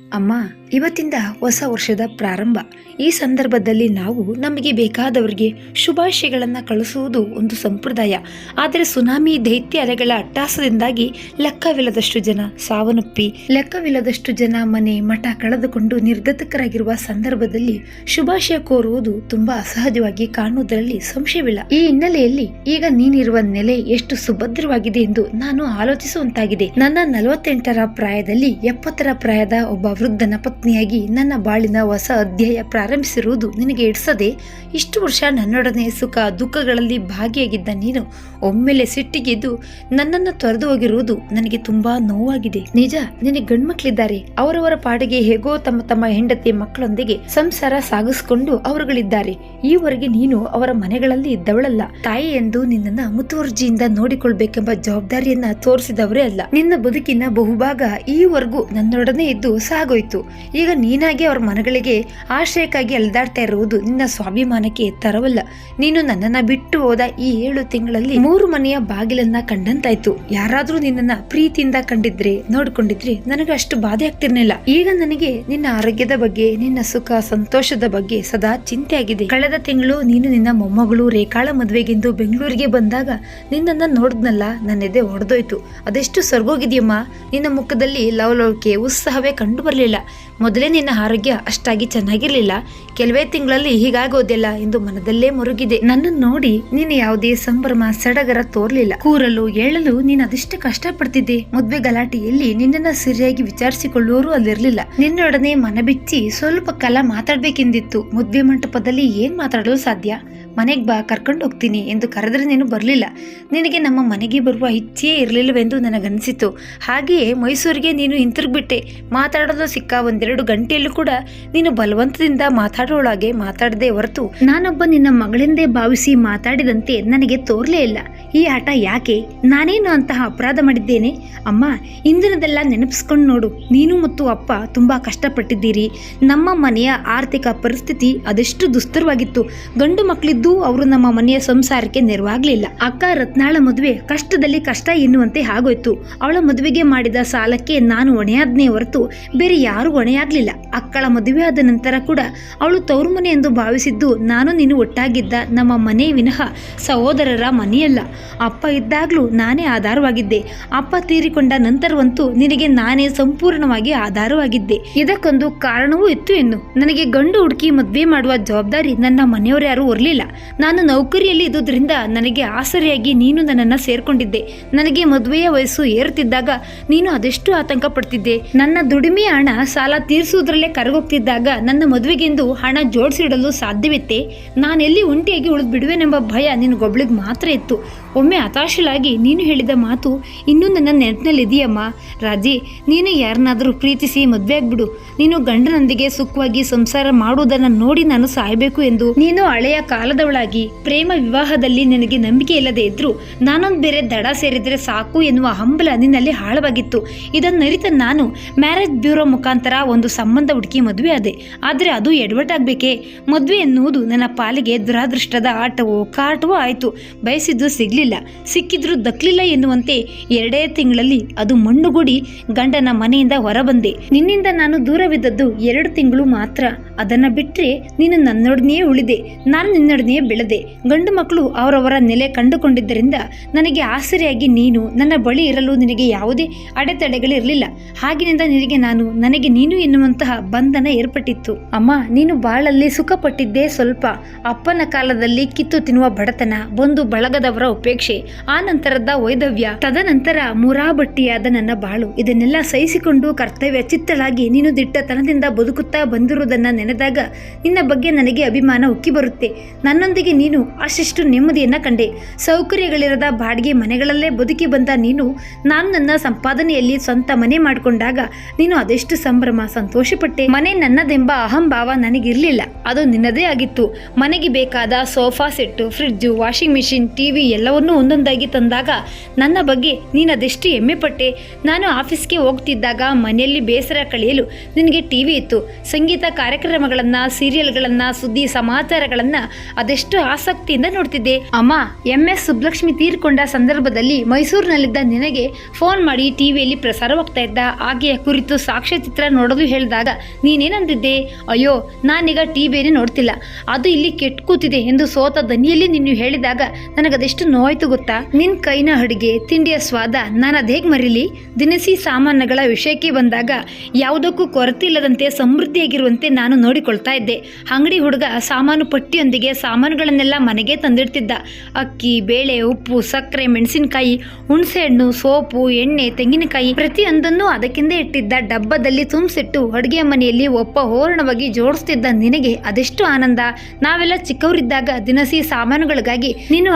ಅಮ್ಮ, ಇವತ್ತಿಂದ ಹೊಸ ವರ್ಷದ ಪ್ರಾರಂಭ. ಈ ಸಂದರ್ಭದಲ್ಲಿ ನಾವು ನಮಗೆ ಬೇಕಾದವರಿಗೆ ಶುಭಾಶಯಗಳನ್ನು ಕಳಿಸುವುದು ಒಂದು ಸಂಪ್ರದಾಯ. ಆದರೆ ಸುನಾಮಿ ದೈತ್ಯ ಅಲೆಗಳ ಅಟ್ಟಹಾಸದಿಂದಾಗಿ ಲೆಕ್ಕವಿಲ್ಲದಷ್ಟು ಜನ ಸಾವನ್ನಪ್ಪಿ, ಲೆಕ್ಕವಿಲ್ಲದಷ್ಟು ಜನ ಮನೆ ಮಠ ಕಳೆದುಕೊಂಡು ನಿರ್ಗತಿಕರಾಗಿರುವ ಸಂದರ್ಭದಲ್ಲಿ ಶುಭಾಶಯ ಕೋರುವುದು ತುಂಬಾ ಅಸಹಜವಾಗಿ ಕಾಣುವುದರಲ್ಲಿ ಸಂಶಯವಿಲ್ಲ. ಈ ಹಿನ್ನೆಲೆಯಲ್ಲಿ ಈಗ ನೀನಿರುವ ನೆಲೆ ಎಷ್ಟು ಸುಭದ್ರವಾಗಿದೆ ಎಂದು ನಾನು ಆಲೋಚಿಸುವಂತಾಗಿದೆ. ನನ್ನ 48ರ ಪ್ರಾಯದಲ್ಲಿ 70ರ ಪ್ರಾಯದ ಒಬ್ಬ ವೃದ್ಧನ ಪತ್ನಿಯಾಗಿ ನನ್ನ ಬಾಳಿನ ಹೊಸ ಅಧ್ಯಾಯ ಪ್ರಾರಂಭಿಸಿರುವುದು ನಿನಗೆ ಇಡಿಸದೆ, ಇಷ್ಟು ವರ್ಷ ನನ್ನೊಡನೆ ಸುಖ ದುಃಖಗಳಲ್ಲಿ ಭಾಗಿಯಾಗಿದ್ದ ನೀನು ಒಮ್ಮೆಲೆ ಸಿಟ್ಟಿಗೆದ್ದು ನನ್ನನ್ನು ತೊರೆದು ಹೋಗಿರುವುದು ನನಗೆ ತುಂಬಾ ನೋವಾಗಿದೆ. ನಿಜ, ನಿನಗೆ ಗಂಡ್ಮಕ್ಳಿದ್ದಾರೆ. ಅವರವರ ಪಾಡಿಗೆ ಹೇಗೋ ತಮ್ಮ ತಮ್ಮ ಹೆಂಡತಿ ಮಕ್ಕಳೊಂದಿಗೆ ಸಂಸಾರ ಸಾಗಿಸಿಕೊಂಡು ಅವರುಗಳಿದ್ದಾರೆ. ಈವರೆಗೆ ನೀನು ಅವರ ಮನೆಗಳಲ್ಲಿ ಇದ್ದವಳಲ್ಲ. ತಾಯಿ ಎಂದು ನಿನ್ನನ್ನ ಮುತುವರ್ಜಿಯಿಂದ ನೋಡಿಕೊಳ್ಬೇಕೆಂಬ ಜವಾಬ್ದಾರಿಯನ್ನ ತೋರಿಸಿದವರೇ ಅಲ್ಲ. ನಿನ್ನ ಬದುಕಿನ ಬಹುಭಾಗ ಈವರೆಗೂ ನನ್ನೊಡನೆ ಇದ್ದು ಸಾಗೋಯ್ತು. ಈಗ ನೀನಾಗಿ ಅವರ ಮನೆಗಳಿಗೆ ಆಶ್ರಯಕ್ಕಾಗಿ ಅಲೆದಾಡ್ತಾ ಇರುವುದು ನಿನ್ನ ಸ್ವಾಭಿಮಾನಕ್ಕೆ ತರವಲ್ಲ. ನೀನು ನನ್ನನ್ನ ಬಿಟ್ಟು ಹೋದ ಈ 7 ತಿಂಗಳಲ್ಲಿ 3 ಮನೆಯ ಬಾಗಿಲನ್ನ ಕಂಡಂತಾಯ್ತು. ಯಾರಾದ್ರೂ ನಿನ್ನನ್ನ ಪ್ರೀತಿಯಿಂದ ಕಂಡಿದ್ರೆ ನೋಡ್ಕೊಂಡಿದ್ರೆ ನನಗೆ ಅಷ್ಟು ಬಾಧೆ ಆಗ್ತಿರ್ಲಿಲ್ಲ. ಈಗ ನನಗೆ ನಿನ್ನ ಆರೋಗ್ಯದ ಬಗ್ಗೆ, ನಿನ್ನ ಸುಖ ಸಂತೋಷದ ಬಗ್ಗೆ ಸದಾ ಚಿಂತೆ ಆಗಿದೆ. ಕಳೆದ ತಿಂಗಳು ನೀನು ನಿನ್ನ ಮೊಮ್ಮಗಳು ರೇಖಾಳ ಮದುವೆಗೆಂದು ಬೆಂಗಳೂರಿಗೆ ಬಂದಾಗ ನಿನ್ನನ್ನ ನೋಡಿದ್ನಲ್ಲ, ನನ್ನ ಎದೆ ಹೊಡೆದೋಯ್ತು. ಅದೆಷ್ಟು ಸರ್ಗೋಗಿದ್ಯಮ್ಮ. ನಿನ್ನ ಮುಖದಲ್ಲಿ ಲವಲವಿಕೆ, ಉತ್ಸಾಹವೇ ಕಂಡು ಬರಲಿಲ್ಲ. ಮೊದಲೇ ನಿನ್ನ ಆರೋಗ್ಯ ಅಷ್ಟಾಗಿ ಚೆನ್ನಾಗಿರ್ಲಿಲ್ಲ. ಕೆಲವೇ ತಿಂಗಳಲ್ಲಿ ಹೀಗಾಗೋದಿಲ್ಲ ಎಂದು ಮನದಲ್ಲೇ ಮುರುಗಿದೆ. ನನ್ನನ್ನು ನೋಡಿ ನೀನು ಯಾವುದೇ ಸಂಭ್ರಮ ಸಡಗರ ತೋರ್ಲಿಲ್ಲ. ಕೂರಲು ಏಳಲು ನೀನು ಅದೆಷ್ಟು ಕಷ್ಟಪಡ್ತಿದ್ದೆ. ಮದ್ವೆ ಗಲಾಟೆಯಲ್ಲಿ ನಿನ್ನನ್ನ ಸರಿಯಾಗಿ ವಿಚಾರಿಸಿಕೊಳ್ಳುವವರು ಅಲ್ಲಿರ್ಲಿಲ್ಲ. ನಿನ್ನೊಡನೆ ಮನಬಿಚ್ಚಿ ಸ್ವಲ್ಪ ಕಾಲ ಮಾತಾಡ್ಬೇಕೆಂದಿತ್ತು. ಮದ್ವೆ ಮಂಟಪದಲ್ಲಿ ಏನ್ ಮಾತಾಡಲು ಸಾಧ್ಯ? ಮನೆಗೆ ಬಾ, ಕರ್ಕೊಂಡು ಹೋಗ್ತೀನಿ ಎಂದು ಕರೆದ್ರೆ ನೀನು ಬರಲಿಲ್ಲ. ನಿನಗೆ ನಮ್ಮ ಮನೆಗೆ ಬರುವ ಇಚ್ಛೆಯೇ ಇರಲಿಲ್ಲವೆಂದು ನನಗನ್ನಿಸಿತು. ಹಾಗೆಯೇ ಮೈಸೂರಿಗೆ ನೀನು ಹಿಂತಿರುಗ್ಬಿಟ್ಟೆ. ಮಾತಾಡೋದು ಸಿಕ್ಕ 1-2 ಗಂಟೆಯಲ್ಲೂ ಕೂಡ ನೀನು ಬಲವಂತದಿಂದ ಮಾತಾಡೋಳಾಗೆ ಮಾತಾಡದೆ ಹೊರತು ನಾನೊಬ್ಬ ನಿನ್ನ ಮಗಳೆಂದೇ ಭಾವಿಸಿ ಮಾತಾಡಿದಂತೆ ನನಗೆ ತೋರ್ಲೇ ಇಲ್ಲ. ಈ ಆಟ ಯಾಕೆ? ನಾನೇನು ಅಂತಹ ಅಪರಾಧ ಮಾಡಿದ್ದೇನೆ? ಅಮ್ಮ, ಇಂದಿನದೆಲ್ಲ ನೆನಪಿಸ್ಕೊಂಡು ನೋಡು. ನೀನು ಮತ್ತು ಅಪ್ಪ ತುಂಬಾ ಕಷ್ಟಪಟ್ಟಿದ್ದೀರಿ. ನಮ್ಮ ಮನೆಯ ಆರ್ಥಿಕ ಪರಿಸ್ಥಿತಿ ಅದೆಷ್ಟು ದುಸ್ತರವಾಗಿತ್ತು. ಗಂಡು ಮಕ್ಕಳಿದ್ದು ಅವರು ನಮ್ಮ ಮನೆಯ ಸಂಸಾರಕ್ಕೆ ನೆರವಾಗ್ಲಿಲ್ಲ. ಅಕ್ಕ ರತ್ನಾಳ ಮದುವೆ ಕಷ್ಟದಲ್ಲಿ ಕಷ್ಟ ಎನ್ನುವಂತೆ ಆಗೋಯ್ತು. ಅವಳ ಮದುವೆಗೆ ಮಾಡಿದ ಸಾಲಕ್ಕೆ ನಾನು ಹೊಣೆಯಾದ್ನೇ ಹೊರತು ಬೇರೆ ಯಾರು ಹೊಣೆಯಾಗ್ಲಿಲ್ಲ. ಅಕ್ಕಳ ಮದುವೆ ಆದ ನಂತರ ಕೂಡ ಅವಳು ತವರು ಮನೆ ಎಂದು ಭಾವಿಸಿದ್ದು ನಾನು ನೀನು ಒಟ್ಟಾಗಿದ್ದ ನಮ್ಮ ಮನೆ ವಿನಃ ಸಹೋದರರ ಮನೆಯಲ್ಲ. ಅಪ್ಪ ಇದ್ದಾಗ್ಲೂ ನಾನೇ ಆಧಾರವಾಗಿದ್ದೆ. ಅಪ್ಪ ತೀರಿಕೊಂಡ ನಂತರವಂತೂ ನಿನಗೆ ನಾನೇ ಸಂಪೂರ್ಣವಾಗಿ ಆಧಾರವಾಗಿದ್ದೆ. ಇದಕ್ಕೊಂದು ಕಾರಣವೂ ಇತ್ತು ಎನ್ನು. ನನಗೆ ಗಂಡು ಹುಡುಕಿ ಮದುವೆ ಮಾಡುವ ಜವಾಬ್ದಾರಿ ನನ್ನ ಮನೆಯವರು ಯಾರು ಹೊರಲಿಲ್ಲ. ನಾನು ನೌಕರಿಯಲ್ಲಿ ಇದ್ದುದರಿಂದ ನನಗೆ ಆಸರೆಯಾಗಿ ನೀನು ನನ್ನನ್ನು ಸೇರ್ಕೊಂಡಿದ್ದೆ. ನನಗೆ ಮದುವೆಯ ವಯಸ್ಸು ಏರುತ್ತಿದ್ದಾಗ ನೀನು ಅದೆಷ್ಟು ಆತಂಕ ಪಡ್ತಿದ್ದೆ. ನನ್ನ ದುಡಿಮೆಯ ಹಣ ಸಾಲ ತೀರಿಸುವುದರಲ್ಲೇ ಕರಗೋಗ್ತಿದ್ದಾಗ ನನ್ನ ಮದುವೆಗೆಂದು ಹಣ ಜೋಡಿಸಿಡಲು ಸಾಧ್ಯವಿತ್ತೆ? ನಾನೆಲ್ಲಿ ಒಂಟಿಯಾಗಿ ಉಳಿದು ಬಿಡುವೆನೆಂಬ ಭಯ ನಿನಗೊಬ್ಳಿಗೆ ಮಾತ್ರ ಇತ್ತು. ಒಮ್ಮೆ ಹತಾಶಳಾಗಿ ನೀನು ಹೇಳಿದ ಮಾತು ಇನ್ನೂ ನನ್ನ ನೆನಪಿನಲ್ಲಿದೆಯಮ್ಮ. ರಾಜಿ, ನೀನು ಯಾರನ್ನಾದರೂ ಪ್ರೀತಿಸಿ ಮದುವೆ ಆಗ್ಬಿಡು. ನೀನು ಗಂಡನೊಂದಿಗೆ ಸುಖವಾಗಿ ಸಂಸಾರ ಮಾಡುವುದನ್ನು ನೋಡಿ ನಾನು ಸಾಯಬೇಕು ಎಂದು ನೀನು ಹಳೆಯ ಕಾಲದವಳಾಗಿ ಪ್ರೇಮ ವಿವಾಹದಲ್ಲಿ ನಿನಗೆ ನಂಬಿಕೆ ಇಲ್ಲದೆ ಇದ್ರು ನಾನೊಂದು ಬೇರೆ ದಡ ಸೇರಿದ್ರೆ ಸಾಕು ಎನ್ನುವ ಹಂಬಲ ನಿನ್ನಲ್ಲಿ ಆಳವಾಗಿತ್ತು. ಇದನ್ನರಿತ ನಾನು ಮ್ಯಾರೇಜ್ ಬ್ಯೂರೋ ಮುಖಾಂತರ ಒಂದು ಸಂಬಂಧ ಹುಡುಕಿ ಮದುವೆ ಆದೆ. ಆದರೆ ಅದು ಎಡವಟ್ಟಾಗಬೇಕೇ? ಮದುವೆ ಎನ್ನುವುದು ನನ್ನ ಪಾಲಿಗೆ ದುರಾದೃಷ್ಟದ ಆಟವೋ ಕಾಟವೋ ಆಯಿತು. ಬಯಸಿದ್ದು ಸಿಗ್ಲಿಲ್ಲ, ಸಿಕ್ಕಿದ್ರೂ ದಕ್ಕಲಿಲ್ಲ ಎನ್ನುವಂತೆ 2 ತಿಂಗಳಲ್ಲಿ ಅದು ಮಣ್ಣುಗೂಡಿ ಗಂಡನ ಮನೆಯಿಂದ ಹೊರಬಂದೆ. ನಿನ್ನಿಂದ ನಾನು ದೂರವಿದ್ದದ್ದು 2 ತಿಂಗಳು ಮಾತ್ರ. ಅದನ್ನ ಬಿಟ್ಟರೆ ನೀನು ನನ್ನೊಡನೆಯೇ ಉಳಿದೆ, ನಾನು ನಿನ್ನೊಡನೆಯೇ ಬೆಳೆದೆ. ಗಂಡು ಮಕ್ಕಳು ಅವರವರ ನೆಲೆ ಕಂಡುಕೊಂಡಿದ್ದರಿಂದ ನನಗೆ ಆಸರೆಯಾಗಿ ನೀನು ನನ್ನ ಬಳಿ ಇರಲು ನಿನಗೆ ಯಾವುದೇ ಅಡೆತಡೆಗಳಿರಲಿಲ್ಲ. ಹಾಗಿನಿಂದ ನಿನಗೆ ನಾನು, ನನಗೆ ನೀನು ಎನ್ನುವಂತಹ ಬಂಧನ ಏರ್ಪಟ್ಟಿತ್ತು. ಅಮ್ಮ, ನೀನು ಬಾಳಲ್ಲಿ ಸುಖ ಪಟ್ಟಿದ್ದೇ ಸ್ವಲ್ಪ. ಅಪ್ಪನ ಕಾಲದಲ್ಲಿ ಕಿತ್ತು ತಿನ್ನುವ ಬಡತನ, ಬಂಧು ಬಳಗದವರ ಉಪೇಕ್ಷೆ, ಆ ನಂತರದ ವೈದವ್ಯ, ತದನಂತರ ಮುರಾಬಟ್ಟಿಯಾದ ನನ್ನ ಬಾಳು, ಇದನ್ನೆಲ್ಲ ಸಹಿಸಿಕೊಂಡು ಕರ್ತವ್ಯ ಚಿತ್ತಳಾಗಿ ನೀನು ದಿಟ್ಟತನದಿಂದ ಬದುಕುತ್ತಾ ಬಂದಿರುವುದನ್ನು ನೆನೆದಾಗ ನಿನ್ನ ಬಗ್ಗೆ ನನಗೆ ಅಭಿಮಾನ ಉಕ್ಕಿ ಬರುತ್ತೆ. ನನ್ನೊಂದಿಗೆ ನೀನು ಅಷ್ಟಿಷ್ಟು ನೆಮ್ಮದಿಯನ್ನ ಕಂಡೆ. ಸೌಕರ್ಯಗಳಿರದ ಬಾಡಿಗೆ ಮನೆಗಳಲ್ಲೇ ಬದುಕಿ ಬಂದ ನೀನು, ನಾನು ನನ್ನ ಸಂಪಾದನೆಯಲ್ಲಿ ಸ್ವಂತ ಮನೆ ಮಾಡಿಕೊಂಡಾಗ ನೀನು ಅದೆಷ್ಟು ಸಂಭ್ರಮ ಸಂತೋಷಪಟ್ಟೆ. ಮನೆ ನನ್ನದೆಂಬ ಅಹಂಭಾವ ನನಗಿರ್ಲಿಲ್ಲ, ಅದು ನಿನ್ನದೇ ಆಗಿತ್ತು. ಮನೆಗೆ ಬೇಕಾದ sofa set, fridge, washing machine, TV ಎಲ್ಲವೂ ಎಲ್ಲವನ್ನೂ ಒಂದೊಂದಾಗಿ ತಂದಾಗ ನನ್ನ ಬಗ್ಗೆ ನೀನು ಅದೆಷ್ಟು ಹೆಮ್ಮೆ ಪಟ್ಟೆ. ನಾನು ಆಫೀಸ್ಗೆ ಹೋಗ್ತಿದ್ದಾಗ ಮನೆಯಲ್ಲಿ ಬೇಸರ ಕಳೆಯಲು ನಿನಗೆ ಟಿವಿ ಇತ್ತು. ಸಂಗೀತ ಕಾರ್ಯಕ್ರಮಗಳನ್ನು, ಸೀರಿಯಲ್ಗಳನ್ನು, ಸುದ್ದಿ ಸಮಾಚಾರಗಳನ್ನು ಅದೆಷ್ಟು ಆಸಕ್ತಿಯಿಂದ ನೋಡ್ತಿದ್ದೆ. ಅಮ್ಮ MS ಸುಬ್ಬಲಕ್ಷ್ಮಿ ತೀರ್ಕೊಂಡ ಸಂದರ್ಭದಲ್ಲಿ ಮೈಸೂರಿನಲ್ಲಿದ್ದ ನಿನಗೆ ಫೋನ್ ಮಾಡಿ ಟಿವಿಯಲ್ಲಿ ಪ್ರಸಾರವಾಗ್ತಾ ಇದ್ದ ಆಕೆಯ ಕುರಿತು ಸಾಕ್ಷ್ಯಚಿತ್ರ ನೋಡೋದು ಹೇಳಿದಾಗ ನೀನೇನಂದಿದ್ದೆ? ಅಯ್ಯೋ, ನಾನೀಗ ಟಿವಿಯನ್ನೇ ನೋಡ್ತಿಲ್ಲ, ಅದು ಇಲ್ಲಿ ಕೆಟ್ಟು ಕೂತಿದೆ ಎಂದು ಸೋತ ದನಿಯಲ್ಲಿ ನೀನು ಹೇಳಿದಾಗ ನನಗದೆಷ್ಟು ನೋವಾಯ್ತು ಗೊತ್ತಾ? ನಿನ್ನ ಕೈನ ಅಡುಗೆ ತಿಂಡಿಯ ಸ್ವಾದ ನಾನು ಅದು ಹೇಗೆ ಮರೀಲಿ? ದಿನಸಿ ಸಾಮಾನುಗಳ ವಿಷಯಕ್ಕೆ ಬಂದಾಗ ಯಾವುದಕ್ಕೂ ಕೊರತೆ ಇಲ್ಲದಂತೆ ಸಮೃದ್ಧಿಯಾಗಿರುವಂತೆ ನಾನು ನೋಡಿಕೊಳ್ತಾ ಇದ್ದೆ. ಅಂಗಡಿ ಹುಡುಗ ಸಾಮಾನು ಪಟ್ಟಿಯೊಂದಿಗೆ ಸಾಮಾನುಗಳನ್ನೆಲ್ಲ ಮನೆಗೆ ತಂದಿಡ್ತಿದ್ದ. ಅಕ್ಕಿ, ಬೇಳೆ, ಉಪ್ಪು, ಸಕ್ಕರೆ, ಮೆಣಸಿನಕಾಯಿ, ಹುಣಸೆಹಣ್ಣು, ಸೋಪು, ಎಣ್ಣೆ, ತೆಂಗಿನಕಾಯಿ ಪ್ರತಿಯೊಂದನ್ನು ಅದಕ್ಕಿಂದೇ ಇಟ್ಟಿದ್ದ ಡಬ್ಬದಲ್ಲಿ ತುಂಬಿಸಿಟ್ಟು ಅಡುಗೆ ಮನೆಯಲ್ಲಿ ಒಪ್ಪ ಹೋರಣವಾಗಿ ಜೋಡಿಸ್ತಿದ್ದ ನಿನಗೆ ಅದೆಷ್ಟು ಆನಂದ. ನಾವೆಲ್ಲ ಚಿಕ್ಕವರಿದ್ದಾಗ ದಿನಸಿ ಸಾಮಾನುಗಳಿಗಾಗಿ ನೀನು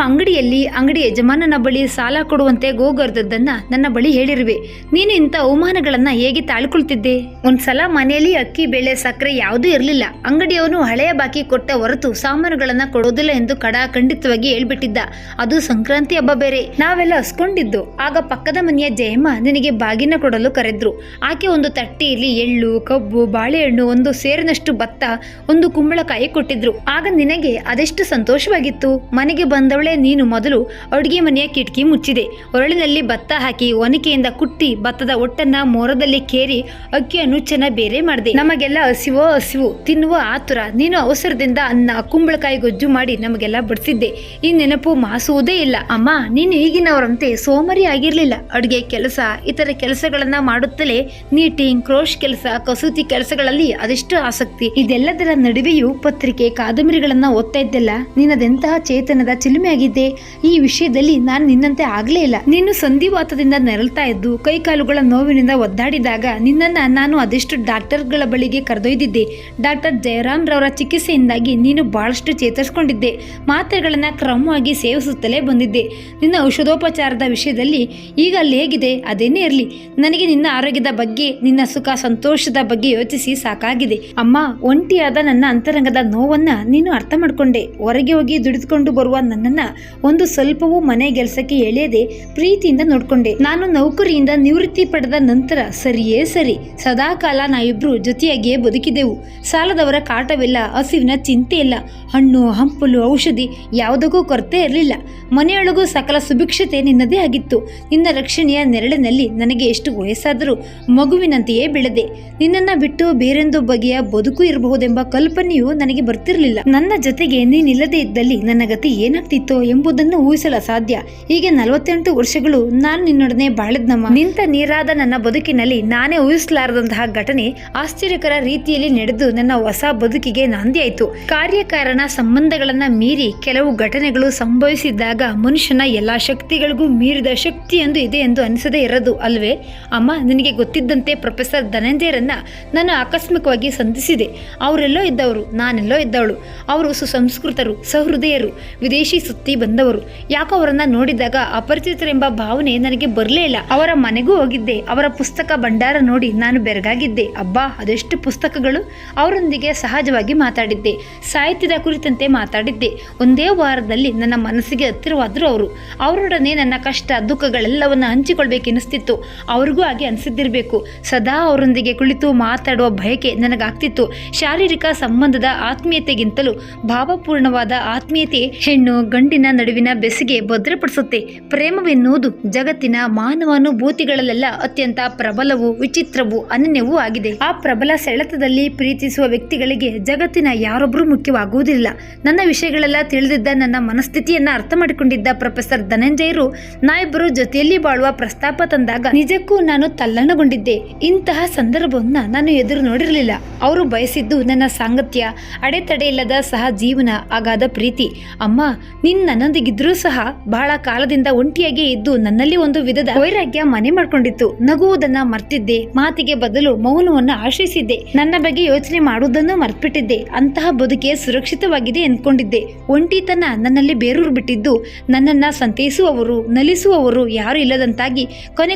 ಅಂಗಡಿ ಯಜಮಾನನ ಬಳಿ ಸಾಲ ಕೊಡುವಂತೆ ಗೋಗರ್ದದ್ದನ್ನ ನನ್ನ ಬಳಿ ಹೇಳಿರುವೆ. ನೀನು ಇಂಥ ಅವಮಾನಗಳನ್ನ ಹೇಗೆ ತಾಳ್ಕೊಳ್ತಿದ್ದೆ? ಒಂದ್ಸಲ ಮನೆಯಲ್ಲಿ ಅಕ್ಕಿ, ಬೇಳೆ, ಸಕ್ಕರೆ ಯಾವುದೂ ಇರಲಿಲ್ಲ. ಅಂಗಡಿಯವನು ಹಳೆಯ ಬಾಕಿ ಕೊಟ್ಟ ಹೊರತು ಸಾಮಾನುಗಳನ್ನ ಕೊಡೋದಿಲ್ಲ ಎಂದು ಖಂಡಿತವಾಗಿ ಹೇಳ್ಬಿಟ್ಟಿದ್ದ. ಅದು ಸಂಕ್ರಾಂತಿ ಹಬ್ಬ ಬೇರೆ. ನಾವೆಲ್ಲ ಹಸ್ಕೊಂಡಿದ್ದು. ಆಗ ಪಕ್ಕದ ಮನೆಯ ಜಯಮ್ಮ ನಿನಗೆ ಬಾಗಿನ ಕೊಡಲು ಕರೆದ್ರು. ಆಕೆ ಒಂದು ತಟ್ಟೆಯಲ್ಲಿ ಎಳ್ಳು, ಕಬ್ಬು, ಬಾಳೆಹಣ್ಣು, ಒಂದು ಸೇರಿನಷ್ಟು ಭತ್ತ, ಒಂದು ಕುಂಬಳಕಾಯಿ ಕೊಟ್ಟಿದ್ರು. ಆಗ ನಿನಗೆ ಅದೆಷ್ಟು ಸಂತೋಷವಾಗಿತ್ತು. ಮನೆಗೆ ಬಂದವಳೆ ನೀನು ಮೊದಲು ಅಡುಗೆ ಮನೆಯ ಕಿಟಕಿ ಮುಚ್ಚಿದೆ. ಒರಳಿನಲ್ಲಿ ಭತ್ತ ಹಾಕಿ ಒನಕೆಯಿಂದ ಕುಟ್ಟಿ ಭತ್ತದ ಒಟ್ಟನ್ನ ಮೋರದಲ್ಲಿ ಕೇರಿ ಅಕ್ಕಿಯ ನುಚ್ಚನ್ನ ಬೇರೆ ಮಾಡಿದೆ. ನಮಗೆಲ್ಲ ಹಸಿವು ತಿನ್ನುವ ಆತುರ. ನೀನು ಅವಸರದಿಂದ ಅನ್ನ, ಕುಂಬಳಕಾಯಿ ಗೊಜ್ಜು ಮಾಡಿ ನಮಗೆಲ್ಲ ಬಡಿಸಿದ್ದೆ. ಈ ನೆನಪು ಮಾಸುವುದೇ ಇಲ್ಲ. ಅಮ್ಮ, ನೀನು ಈಗಿನವರಂತೆ ಸೋಮರಿ ಆಗಿರ್ಲಿಲ್ಲ. ಅಡುಗೆ ಕೆಲಸ, ಇತರ ಕೆಲಸಗಳನ್ನ ಮಾಡುತ್ತಲೇ ನೀಟಿಂಗ್, ಕ್ರೋಶ್ ಕೆಲಸ, ಕಸೂತಿ ಕೆಲಸಗಳಲ್ಲಿ ಅದೆಷ್ಟು ಆಸಕ್ತಿ. ಇದೆಲ್ಲದರ ನಡುವೆಯೂ ಪತ್ರಿಕೆ, ಕಾದಂಬರಿಗಳನ್ನ ಓದ್ತಾ ಇದ್ದೆಲ್ಲ. ನೀನದೆಂತಹ ಚೇತನದ ಚಿಲುಮೆ ಆಗಿದ್ದೆ. ಈ ವಿಷಯದಲ್ಲಿ ನಾನು ನಿನ್ನಂತೆ ಆಗ್ಲೇ ಇಲ್ಲ. ನೀನು ಸಂಧಿವಾತದಿಂದ ನೆರಳ್ತಾ ಇದ್ದು ಕೈಕಾಲುಗಳ ನೋವಿನಿಂದ ಒದ್ದಾಡಿದಾಗ ನಿನ್ನನ್ನ ನಾನು ಅದೆಷ್ಟು ಡಾಕ್ಟರ್ಗಳ ಬಳಿಗೆ ಕರೆದೊಯ್ದಿದ್ದೆ. ಡಾಕ್ಟರ್ ಜಯರಾಮ್ ರವರ ಚಿಕಿತ್ಸೆಯಿಂದಾಗಿ ನೀನು ಬಹಳಷ್ಟು ಚೇತರಿಸಿಕೊಂಡಿದ್ದೆ. ಮಾತ್ರೆಗಳನ್ನ ಕ್ರಮವಾಗಿ ಸೇವಿಸುತ್ತಲೇ ಬಂದಿದ್ದೆ. ನಿನ್ನ ಔಷಧೋಪಚಾರದ ವಿಷಯದಲ್ಲಿ ಈಗ ಅಲ್ಲಿ ಹೇಗಿದೆ? ಅದೇನೇ ಇರಲಿ, ನನಗೆ ನಿನ್ನ ಆರೋಗ್ಯದ ಬಗ್ಗೆ, ನಿನ್ನ ಸುಖ ಸಂತೋಷದ ಬಗ್ಗೆ ಯೋಚಿಸಿ ಸಾಕಾಗಿದೆ. ಅಮ್ಮ, ಒಂಟಿಯಾದ ನನ್ನ ಅಂತರಂಗದ ನೋವನ್ನ ನೀನು ಅರ್ಥ ಮಾಡ್ಕೊಂಡೆ. ಹೊರಗೆ ಹೋಗಿ ದುಡಿದುಕೊಂಡು ಬರುವ ನನ್ನನ್ನ ಒಂದು ಸ್ವಲ್ಪವೂ ಮನೆ ಕೆಲಸಕ್ಕೆ ಎಳೆಯದೆ ಪ್ರೀತಿಯಿಂದ ನೋಡ್ಕೊಂಡೆ. ನಾನು ನೌಕರಿಯಿಂದ ನಿವೃತ್ತಿ ಪಡೆದ ನಂತರ ಸರಿಯೇ ಸರಿ ಸದಾಕಾಲ ನಾವಿಬ್ರು ಜೊತೆಯಾಗಿಯೇ ಬದುಕಿದೆವು. ಸಾಲದವರ ಕಾಟವಿಲ್ಲ, ಹಸಿವಿನ ಚಿಂತೆ ಇಲ್ಲ, ಹಣ್ಣು ಹಂಪಲು ಔಷಧಿ ಯಾವುದಕ್ಕೂ ಕೊರತೆ ಇರಲಿಲ್ಲ. ಮನೆಯೊಳಗೂ ಸಕಲ ಸುಭಿಕ್ಷತೆ ನಿನ್ನದೇ ಆಗಿತ್ತು. ನಿನ್ನ ರಕ್ಷಣೆಯ ನೆರಳಿನಲ್ಲಿ ನನಗೆ ಎಷ್ಟು ವಯಸ್ಸಾದರೂ ಮಗುವಿನಂತೆಯೇ ಬೆಳೆದೆ. ನಿನ್ನನ್ನು ಬಿಟ್ಟು ಬೇರೊಂದು ಬಗೆಯ ಬದುಕು ಇರಬಹುದೆಂಬ ಕಲ್ಪನೆಯೂ ನನಗೆ ಬರ್ತಿರಲಿಲ್ಲ. ನನ್ನ ಜೊತೆಗೆ ನೀನಿಲ್ಲದೆ ಇದ್ದಲ್ಲಿ ನನ್ನ ಗತಿ ಏನಾಗ್ತಿತ್ತೋ ಎಂಬುದನ್ನು ಊಹಿಸಲು ಅಸಾಧ್ಯ. ಹೀಗೆ 48 ವರ್ಷಗಳು ನಾನು ನಿನ್ನೊಡನೆ ಬಾಳಿದ್ನಮ್ಮ. ನಿಂತ ನೀರಾದ ನನ್ನ ಬದುಕಿನಲ್ಲಿ ನಾನೇ ಊಹಿಸಲಾರದಂತಹ ಘಟನೆ ಆಶ್ಚರ್ಯಕರ ರೀತಿಯಲ್ಲಿ ನಡೆದು ನನ್ನ ಹೊಸ ಬದುಕಿಗೆ ನಾಂದಿಯಾಯಿತು. ಕಾರ್ಯಕಾರಣ ಸಂಬಂಧಗಳನ್ನ ಮೀರಿ ಕೆಲವು ಘಟನೆಗಳು ಸಂಭವಿಸಿದಾಗ ಮನುಷ್ಯನ ಎಲ್ಲಾ ಶಕ್ತಿಗಳಿಗೂ ಮೀರಿದ ಶಕ್ತಿಯೊಂದು ಇದೆ ಎಂದು ಅನಿಸದೇ ಇರೋದು ಅಲ್ವೇ? ಅಮ್ಮ, ನಿನಗೆ ಗೊತ್ತಿದ್ದಂತೆ ಪ್ರೊಫೆಸರ್ ಧನಂಜಯರನ್ನ ನಾನು ಆಕಸ್ಮಿಕವಾಗಿ ಸಂಧಿಸಿದೆ. ಅವರೆಲ್ಲೋ ಇದ್ದವರು, ನಾನೆಲ್ಲೋ ಇದ್ದವಳು. ಅವರು ಸುಸಂಸ್ಕೃತರು, ಸಹೃದಯರು, ವಿದೇಶಿ ಸುತ್ತಿ ಬಂದವರು. ಯಾಕೋ ಅವರನ್ನ ನೋಡಿದಾಗ ಅಪರಿಚಿತರೆಂಬ ಭಾವನೆ ನನಗೆ ಬರಲೇ ಇಲ್ಲ. ಅವರ ಮನೆಗೂ ಹೋಗಿದ್ದೆ. ಅವರ ಪುಸ್ತಕ ಭಂಡಾರ ನೋಡಿ ನಾನು ಬೆರಗಾಗಿದ್ದೆ. ಅಬ್ಬಾ, ಅದೆಷ್ಟು ಪುಸ್ತಕಗಳು! ಅವರೊಂದಿಗೆ ಸಹಜವಾಗಿ ಮಾತಾಡಿದ್ದೆ. ಸಾಹಿತ್ಯದ ಕುರಿತಂತೆ ಮಾತಾಡಿದ್ದೆ. ಒಂದೇ ವಾರದಲ್ಲಿ ನನ್ನ ಮನಸ್ಸಿಗೆ ಹತ್ತಿರವಾದ್ರು ಅವರು. ಅವರೊಡನೆ ನನ್ನ ಕಷ್ಟ ದುಃಖಗಳೆಲ್ಲವನ್ನ ಹಂಚಿಕೊಳ್ಬೇಕೆನಿಸ್ತಿತ್ತು. ಅವ್ರಿಗೂ ಹಾಗೆ ಅನಿಸಿದ್ದಿರಬೇಕು. ಸದಾ ಅವರೊಂದಿಗೆ ಕುಳಿತು ಮಾತಾಡುವ ಬಯಕೆ ನನಗಾಗ್ತಿತ್ತು. ಶಾರೀರಿಕ ಸಂಬಂಧದ ಆತ್ಮೀಯತೆಗಿಂತಲೂ ಭಾವಪೂರ್ಣವಾದ ಆತ್ಮೀಯತೆ ಹೆಣ್ಣು ಗಂಡಿನ ನಡುವಿನ ಬೆಸುಗೆ ಭದ್ರಪಡಿಸುತ್ತೆ. ಪ್ರೇಮವೆನ್ನುವುದು ಜಗತ್ತಿನ ಮಾನವಾನುಭೂತಿಗಳಲ್ಲೆಲ್ಲ ಅತ್ಯಂತ ಪ್ರಬಲವೂ ವಿಚಿತ್ರವೂ ಅನನ್ಯವೂ ಆಗಿದೆ. ಆ ಪ್ರಬಲ ಸೆಳೆತದಲ್ಲಿ ಪ್ರೀತಿಸುವ ವ್ಯಕ್ತಿಗಳಿಗೆ ಜಗತ್ತಿನ ಯಾರೊಬ್ಬರೂ ಮುಖ್ಯವಾಗುವುದಿಲ್ಲ. ನನ್ನ ವಿಷಯಗಳೆಲ್ಲ ತಿಳಿದಿದ್ದ, ನನ್ನ ಮನಸ್ಥಿತಿಯನ್ನ ಅರ್ಥ ಮಾಡಿಕೊಂಡಿದ್ದ ಪ್ರೊಫೆಸರ್ ಧನಂಜಯರು ನಾವಿಬ್ಬರು ಜೊತೆಯಲ್ಲಿ ಬಾಳುವ ಪ್ರಸ್ತಾಪ ತಂದಾಗ ನಿಜಕ್ಕೂ ನಾನು ತಲ್ಲಣಗೊಂಡಿದ್ದೆ. ಇಂತಹ ಸಂದರ್ಭವನ್ನ ನಾನು ಎದುರು ನೋಡಿರಲಿಲ್ಲ. ಅವರು ಬಯಸಿದ್ದು ನನ್ನ ಸಾಂಗತ್ಯ, ಅಡೆತಡೆ ಇಲ್ಲದ ಸಹ ಜೀವನ, ಅಗಾಧ ಪ್ರೀತಿ. ಅಮ್ಮ, ನೀನು ನನ್ನೊಂದಿಗಿದ್ರೂ ಸಹ ಬಹಳ ಕಾಲದಿಂದ ಒಂಟಿಯಾಗಿ ಇದ್ದು ನನ್ನಲ್ಲಿ ಒಂದು ವಿಧದ ವೈರಾಗ್ಯ ಮನೆ ಮಾಡ್ಕೊಂಡಿತ್ತು. ನಗುವುದನ್ನ ಮರ್ತಿದ್ದೆ. ಮಾತಿಗೆ ಬದಲು ಮೌನವನ್ನ ಆಶ್ರಯಿಸಿದ್ದೆ. ನನ್ನ ಬಗ್ಗೆ ಯೋಚನೆ ಮಾಡುವುದನ್ನು ಮರ್ತ್ಬಿಟ್ಟಿದ್ದೆ. ಅಂತಹ ಬದುಕೆ ಸುರಕ್ಷಿತವಾಗಿದೆ ಎಂದ್ಕೊಂಡಿದ್ದೆ. ಒಂಟಿತನ ನನ್ನಲ್ಲಿ ಬೇರೂರು ಬಿಟ್ಟಿದ್ದು, ನನ್ನನ್ನ ಸಂತೈಸುವವರು, ನಲಿಸುವವರು ಯಾರು ಇಲ್ಲದಂತಾಗಿ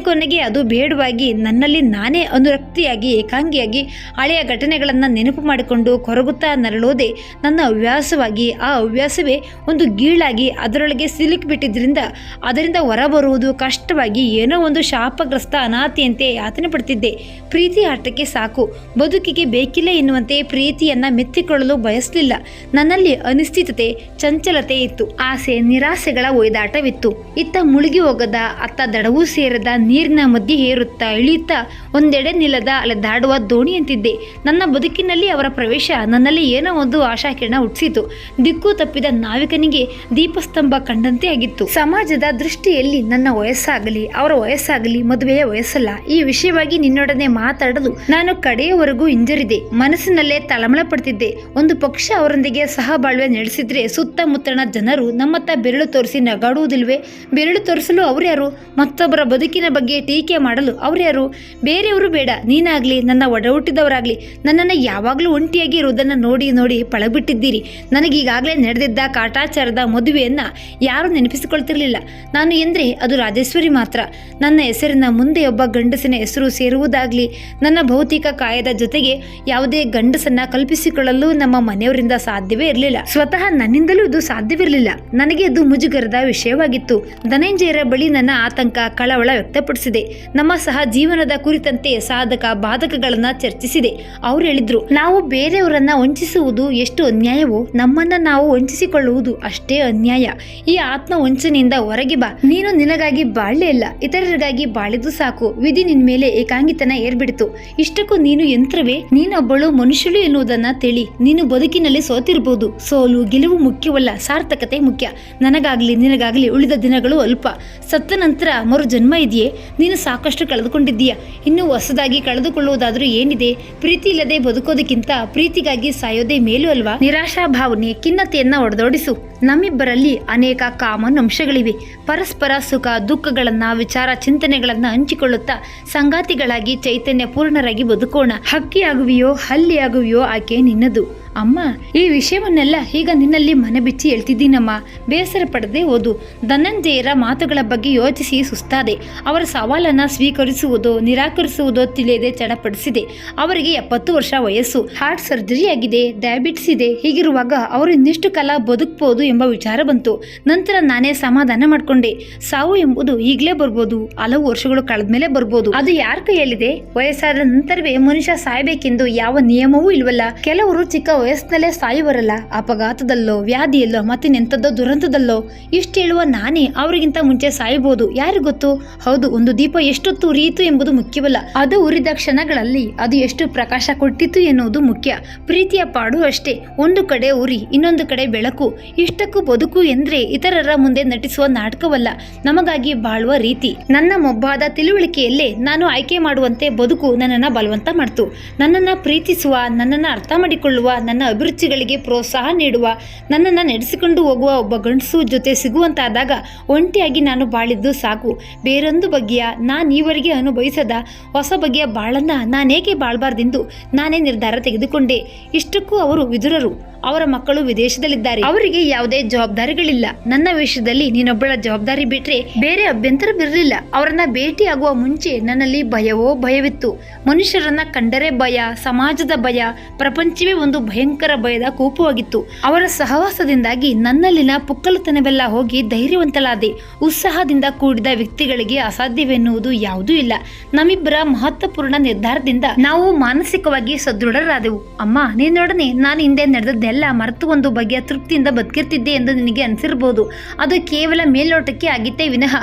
ಕೊನೆಗೆ ಅದು ಬೇಡವಾಗಿ ನನ್ನಲ್ಲಿ ನಾನೇ ಅನುರಕ್ತಿಯಾಗಿ ಏಕಾಂಗಿಯಾಗಿ ಹಳೆಯ ಘಟನೆಗಳನ್ನು ನೆನಪು ಮಾಡಿಕೊಂಡು ಕೊರಗುತ್ತಾ ನರಳೋದೆ ನನ್ನ ಹವ್ಯಾಸವಾಗಿ, ಆ ಹವ್ಯಾಸವೇ ಒಂದು ಗೀಳಾಗಿ ಅದರೊಳಗೆ ಸಿಲುಕಿಬಿಟ್ಟಿದ್ರಿಂದ ಅದರಿಂದ ಹೊರಬರುವುದು ಕಷ್ಟವಾಗಿ ಏನೋ ಒಂದು ಶಾಪಗ್ರಸ್ತ ಅನಾಥೆಯಂತೆ ಯಾತನೆ ಪಡ್ತಿದ್ದೆ. ಪ್ರೀತಿ ಆಟಕ್ಕೆ ಸಾಕು, ಬದುಕಿಗೆ ಬೇಕಿಲ್ಲ ಎನ್ನುವಂತೆ ಪ್ರೀತಿಯನ್ನ ಮೆತ್ತಿಕೊಳ್ಳಲು ಬಯಸಲಿಲ್ಲ. ನನ್ನಲ್ಲಿ ಅನಿಶ್ಚಿತತೆ, ಚಂಚಲತೆ ಇತ್ತು. ಆಸೆ ನಿರಾಸೆಗಳ ಒಯ್ದಾಟವಿತ್ತು. ಇತ್ತ ಮುಳುಗಿ ಹೋಗದ, ಅತ್ತ ದಡವೂ ಸೇರದ ನೀರಿನ ಮಧ್ಯೆ ಏರುತ್ತಾ ಇಳಿಯುತ್ತಾ ಒಂದೆಡೆ ನಿಲ್ಲದ ಅಲೆದಾಡುವ ದೋಣಿಯಂತಿದ್ದೆ. ನನ್ನ ಬದುಕಿನಲ್ಲಿ ಅವರ ಪ್ರವೇಶ ನನ್ನಲ್ಲಿ ಏನೋ ಒಂದು ಆಶಾಕಿರಣ ಹುಟ್ಟಿಸಿತು. ದಿಕ್ಕು ತಪ್ಪಿದ ನಾವಿಕನಿಗೆ ದೀಪಸ್ತಂಭ ಕಂಡಂತೆ ಆಗಿತ್ತು. ಸಮಾಜದ ದೃಷ್ಟಿಯಲ್ಲಿ ನನ್ನ ವಯಸ್ಸಾಗಲಿ ಅವರ ವಯಸ್ಸಾಗಲಿ ಮದುವೆಯ ವಯಸ್ಸಲ್ಲ. ಈ ವಿಷಯವಾಗಿ ನಿನ್ನೊಡನೆ ಮಾತಾಡಲು ನಾನು ಕಡೆಯವರೆಗೂ ಹಿಂಜರಿದೆ. ಮನಸ್ಸಿನಲ್ಲೇ ತಳಮಳ ಪಡ್ತಿದ್ದೆ. ಒಂದು ಪಕ್ಷ ಅವರೊಂದಿಗೆ ಸಹಬಾಳ್ವೆ ನಡೆಸಿದ್ರೆ ಸುತ್ತಮುತ್ತಣ ಜನರು ನಮ್ಮತ್ತ ಬೆರಳು ತೋರಿಸಿ ನಗಾಡುವುದಿಲ್ವೇ? ಬೆರಳು ತೋರಿಸಲು ಅವ್ರ್ಯಾರು? ಮತ್ತೊಬ್ಬರ ಬದುಕಿನ ಬಗ್ಗೆ ಟೀಕೆ ಮಾಡಲು ಅವ್ರ್ಯಾರು? ಬೇರೆಯವರು ಬೇಡ, ನೀನಾಗ್ಲಿ ನನ್ನ ಒಡಹುಟ್ಟಿದವರಾಗ್ಲಿ ನನ್ನನ್ನು ಯಾವಾಗಲೂ ಒಂಟಿಯಾಗಿ ಇರುವುದನ್ನು ನೋಡಿ ನೋಡಿ ಪಳಗ್ಬಿಟ್ಟಿದ್ದೀರಿ. ನನಗೀಗಾಗಲೇ ನಡೆದಿದ್ದ ಕಾಟಾಚಾರದ ಮದುವೆಯನ್ನ ಯಾರೂ ನೆನಪಿಸಿಕೊಳ್ತಿರ್ಲಿಲ್ಲ. ನಾನು ಎಂದ್ರೆ ಅದು ರಾಜೇಶ್ವರಿ ಮಾತ್ರ. ನನ್ನ ಹೆಸರಿನ ಮುಂದೆ ಒಬ್ಬ ಗಂಡಸಿನ ಹೆಸರು ಸೇರುವುದಾಗ್ಲಿ, ನನ್ನ ಭೌತಿಕ ಕಾಯದ ಜೊತೆಗೆ ಯಾವುದೇ ಗಂಡಸನ್ನ ಕಲ್ಪಿಸಿಕೊಳ್ಳಲು ನಮ್ಮ ಮನೆಯವರಿಂದ ಸಾಧ್ಯವೇ ಇರಲಿಲ್ಲ. ಸ್ವತಃ ನನ್ನಿಂದಲೂ ಇದು ಸಾಧ್ಯವಿರಲಿಲ್ಲ. ನನಗೆ ಇದು ಮುಜುಗರದ ವಿಷಯವಾಗಿತ್ತು. ಧನಂಜಯರ ಬಳಿ ನನ್ನ ಆತಂಕ, ಕಳವಳ ವ್ಯಕ್ತಪಡಿಸಿದೆ. ನಮ್ಮ ಸಹ ಜೀವನದ ಕುರಿತಂತೆ ಸಾಧಕ ಬಾಧಕಗಳನ್ನ ಚರ್ಚಿಸಿದೆ. ಅವ್ರು ಹೇಳಿದ್ರು, ನಾವು ಬೇರೆಯವರನ್ನ ವಂಚಿಸುವುದು ಎಷ್ಟು ಅನ್ಯಾಯವೋ ನಮ್ಮನ್ನ ನಾವು ವಂಚಿಸಿಕೊಳ್ಳುವುದು ಅಷ್ಟೇ ಅನ್ಯಾಯ. ಈ ಆತ್ಮ ವಂಚನೆಯಿಂದ ಹೊರಗೆ ಬಾ. ನೀನು ನಿನಗಾಗಿ ಬಾಳ್ಲೇ ಇಲ್ಲ, ಇತರರಿಗಾಗಿ ಬಾಳಿದು ಸಾಕು. ವಿಧಿ ನಿನ್ ಮೇಲೆ ಏಕಾಂಗಿತನ ಏರ್ಬಿಡ್ತು. ಇಷ್ಟಕ್ಕೂ ನೀನು ಯಂತ್ರವೇ? ನೀನೊಬ್ಬಳು ಮನುಷ್ಯಳು ಎನ್ನುವುದನ್ನ ತಿಳಿ. ನೀನು ಬದುಕಿನಲ್ಲಿ ಸೋತಿರಬಹುದು. ಸೋಲು ಗೆಲುವು ಮುಖ್ಯವಲ್ಲ, ಸಾರ್ಥಕತೆ ಮುಖ್ಯ. ನನಗಾಗ್ಲಿ ನಿನಗಾಗ್ಲಿ ಉಳಿದ ದಿನಗಳು ಅಲ್ಪ. ಸತ್ತ ನಂತರ ಮರು ಜನ್ಮ ಇದೆಯೇ? ನೀನು ಸಾಕಷ್ಟು ಕಳೆದುಕೊಂಡಿದ್ದೀಯ. ಇನ್ನು ಹೊಸದಾಗಿ ಕಳೆದುಕೊಳ್ಳುವುದಾದ್ರೂ ಏನಿದೆ? ಪ್ರೀತಿ ಇಲ್ಲದೆ ಬದುಕೋದಕ್ಕಿಂತ ಪ್ರೀತಿಗಾಗಿ ಸಾಯೋದೇ ಮೇಲು ಅಲ್ವಾ? ನಿರಾಶಾ ಭಾವನೆ, ಖಿನ್ನತೆಯನ್ನ ಒಡೆದೋಡಿಸು. ನಮ್ಮಿಬ್ಬರಲ್ಲಿ ಅನೇಕ ಕಾಮನ್ ಅಂಶಗಳಿವೆ. ಪರಸ್ಪರ ಸುಖ ದುಃಖಗಳನ್ನ, ವಿಚಾರ ಚಿಂತನೆಗಳನ್ನ ಹಂಚಿಕೊಳ್ಳುತ್ತಾ ಸಂಗಾತಿಗಳಾಗಿ ಚೈತನ್ಯ ಪೂರ್ಣರಾಗಿ ಬದುಕೋಣ. ಹಕ್ಕಿಯಾಗುವಿಯೋ ಹಲ್ಲಿಯಾಗುವಿಯೋ ಆಕೆ ನಿನ್ನದು. ಅಮ್ಮ, ಈ ವಿಷಯವನ್ನೆಲ್ಲ ಈಗ ನಿನ್ನಲ್ಲಿ ಮನೆ ಬಿಚ್ಚಿ ಹೇಳ್ತಿದ್ದೀನಮ್ಮ. ಬೇಸರ ಪಡದೆ ಓದು. ಧನಂಜಯರ ಮಾತುಗಳ ಬಗ್ಗೆ ಯೋಚಿಸಿ ಸುಸ್ತಾದೆ. ಅವರ ಸವಾಲನ್ನ ಸ್ವೀಕರಿಸುವುದೋ ನಿರಾಕರಿಸುವುದೋ ತಿಳಿಯದೆ ಚಡಪಡಿಸಿದೆ. ಅವರಿಗೆ 70 ವರ್ಷ ವಯಸ್ಸು, ಹಾರ್ಟ್ ಸರ್ಜರಿ ಆಗಿದೆ, ಡಯಾಬಿಟಿಸ್ ಇದೆ. ಹೀಗಿರುವಾಗ ಅವರು ಇನ್ನೆಷ್ಟು ಕಾಲ ಬದುಕಬಹುದು ಎಂಬ ವಿಚಾರ ಬಂತು. ನಂತರ ನಾನೇ ಸಮಾಧಾನ ಮಾಡ್ಕೊಂಡೆ. ಸಾವು ಎಂಬುದು ಈಗಲೇ ಬರ್ಬೋದು, ಹಲವು ವರ್ಷಗಳು ಕಳೆದ್ಮೇಲೆ ಬರ್ಬೋದು. ಅದು ಯಾರ ಕೈಯಲ್ಲಿದೆ? ವಯಸ್ಸಾದ ನಂತರವೇ ಮನುಷ್ಯ ಸಾಯಬೇಕೆಂದು ಯಾವ ನಿಯಮವೂ ಇಲ್ವಲ್ಲ. ಕೆಲವರು ಚಿಕ್ಕ ವಯಸ್ಸಿನಲ್ಲೇ ಸಾಯುವರಲ್ಲ, ಅಪಘಾತದಲ್ಲೋ ವ್ಯಾಧಿಯಲ್ಲೋ ಮತ್ತಿನೆಂಥದ್ದೋ ದುರಂತದಲ್ಲೋ. ಇಷ್ಟು ಹೇಳುವ ನಾನೇ ಅವರಿಗಿಂತ ಮುಂಚೆ ಸಾಯಬಹುದು, ಯಾರು ಗೊತ್ತು? ಹೌದು, ಒಂದು ದೀಪ ಎಷ್ಟೊತ್ತು ಉರಿಯಿತು ಎಂಬುದು ಮುಖ್ಯವಲ್ಲ, ಅದು ಉರಿದ ಕ್ಷಣಗಳಲ್ಲಿ ಅದು ಎಷ್ಟು ಪ್ರಕಾಶ ಕೊಟ್ಟಿತು ಎನ್ನುವುದು ಮುಖ್ಯ. ಪ್ರೀತಿಯ ಪಾಡು ಅಷ್ಟೇ. ಒಂದು ಕಡೆ ಉರಿ, ಇನ್ನೊಂದು ಕಡೆ ಬೆಳಕು. ಇಷ್ಟಕ್ಕೂ ಬದುಕು ಎಂದ್ರೆ ಇತರರ ಮುಂದೆ ನಟಿಸುವ ನಾಟಕವಲ್ಲ, ನಮಗಾಗಿ ಬಾಳುವ ರೀತಿ. ನನ್ನ ಮೊಬ್ಬಾದ ತಿಳುವಳಿಕೆಯಲ್ಲೇ ನಾನು ಆಯ್ಕೆ ಮಾಡುವಂತೆ ಬದುಕು ನನ್ನನ್ನು ಬಲವಂತ ಮಾಡ್ತು. ನನ್ನನ್ನು ಪ್ರೀತಿಸುವ, ನನ್ನನ್ನು ಅರ್ಥ ಮಾಡಿಕೊಳ್ಳುವ, ನನ್ನ ಅಭಿರುಚಿಗಳಿಗೆ ಪ್ರೋತ್ಸಾಹ ನೀಡುವ, ನನ್ನನ್ನು ನಡೆಸಿಕೊಂಡು ಹೋಗುವ ಒಬ್ಬ ಗಂಡಸು ಜೊತೆ ಸಿಗುವಂತಾದಾಗ ಒಂಟಿಯಾಗಿ ನಾನು ಬಾಳಿದ್ದು ಸಾಕು. ಬೇರೊಂದು ಬಗೆಯ, ನಾನು ಈವರೆಗೆ ಅನುಭವಿಸದ ಹೊಸ ಬಗೆಯ ಬಾಳನ್ನ ನಾನೇಕೆ ಬಾಳ್ಬಾರ್ದೆಂದು ನಾನೇ ನಿರ್ಧಾರ ತೆಗೆದುಕೊಂಡೆ. ಇಷ್ಟಕ್ಕೂ ಅವರು ವಿದುರರು. ಅವರ ಮಕ್ಕಳು ವಿದೇಶದಲ್ಲಿದ್ದಾರೆ. ಅವರಿಗೆ ಯಾವುದೇ ಜವಾಬ್ದಾರಿಗಳಿಲ್ಲ. ನನ್ನ ವಿಷಯದಲ್ಲಿ ನೀನೊಬ್ಬಳ ಜವಾಬ್ದಾರಿ ಬಿಟ್ರೆ ಬೇರೆ ಅಭ್ಯಂತರವಿರಲಿಲ್ಲ. ಅವರನ್ನ ಭೇಟಿಯಾಗುವ ಮುಂಚೆ ನನ್ನಲ್ಲಿ ಭಯವೋ ಭಯವಿತ್ತು. ಮನುಷ್ಯರನ್ನ ಕಂಡರೆ ಭಯ, ಸಮಾಜದ ಭಯ, ಪ್ರಪಂಚವೇ ಒಂದು ಭಯಂಕರ ಭಯದ ಕೂಪವಾಗಿತ್ತು. ಅವರ ಸಹವಾಸದಿಂದಾಗಿ ನನ್ನಲ್ಲಿನ ಪುಕ್ಕಲುತನವೆಲ್ಲ ಹೋಗಿ ಧೈರ್ಯವಂತಳಾದೆ. ಉತ್ಸಾಹದಿಂದ ಕೂಡಿದ ವ್ಯಕ್ತಿಗಳಿಗೆ ಅಸಾಧ್ಯವೆನ್ನುವುದು ಯಾವುದೂ ಇಲ್ಲ. ನಮ್ಮಿಬ್ಬರ ಮಹತ್ವಪೂರ್ಣ ನಿರ್ಧಾರದಿಂದ ನಾವು ಮಾನಸಿಕವಾಗಿ ಸದೃಢರಾದೆವು. ಅಮ್ಮ, ನಿನ್ನೊಡನೆ ನಾನು ಹಿಂದೆ ನಡೆದದ್ದೆಲ್ಲ ಮರೆತು ಒಂದು ಬಗೆಯ ತೃಪ್ತಿಯಿಂದ ಬದುಕಿರ್ತಿದ್ದೆ ಎಂದು ನಿನಗೆ ಅನಿಸಿರ್ಬೋದು. ಅದು ಕೇವಲ ಮೇಲ್ನೋಟಕ್ಕೆ ಆಗಿತ್ತೇ ವಿನಃ